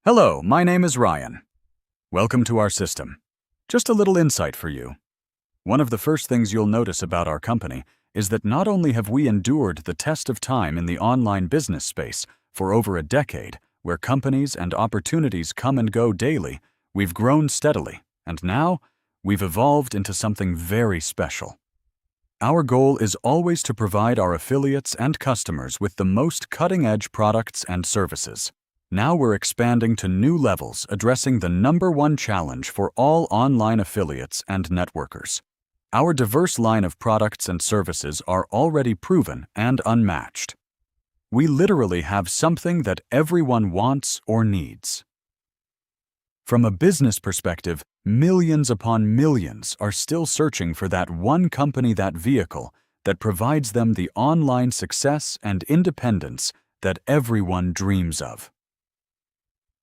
Hello, my name is Ryan. Welcome to our system. Just a little insight for you. One of the first things you'll notice about our company is that not only have we endured the test of time in the online business space for over a decade, where companies and opportunities come and go daily, we've grown steadily, and now we've evolved into something very special. Our goal is always to provide our affiliates and customers with the most cutting-edge products and services. Now we're expanding to new levels, addressing the #1 challenge for all online affiliates and networkers. Our diverse line of products and services are already proven and unmatched. We literally have something that everyone wants or needs. From a business perspective, millions upon millions are still searching for that one company, that vehicle, that provides them the online success and independence that everyone dreams of.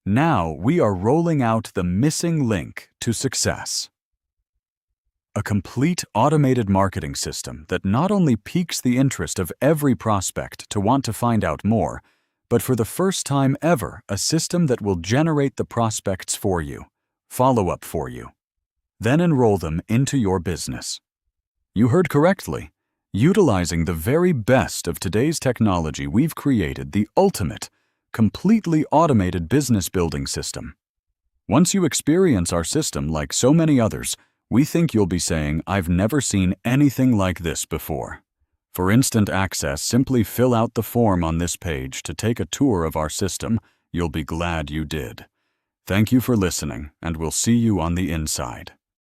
Now we are rolling out the missing link to success. A complete automated marketing system that not only piques the interest of every prospect to want to find out more, but for the first time ever, a system that will generate the prospects for you, follow up for you, then enroll them into your business. You heard correctly. Utilizing the very best of today's technology, we've created the ultimate, completely automated business building system. Once you experience our system like so many others, we think you'll be saying, "I've never seen anything like this before." For instant access, simply fill out the form on this page to take a tour of our system. You'll be glad you did. Thank you for listening, and we'll see you on the inside.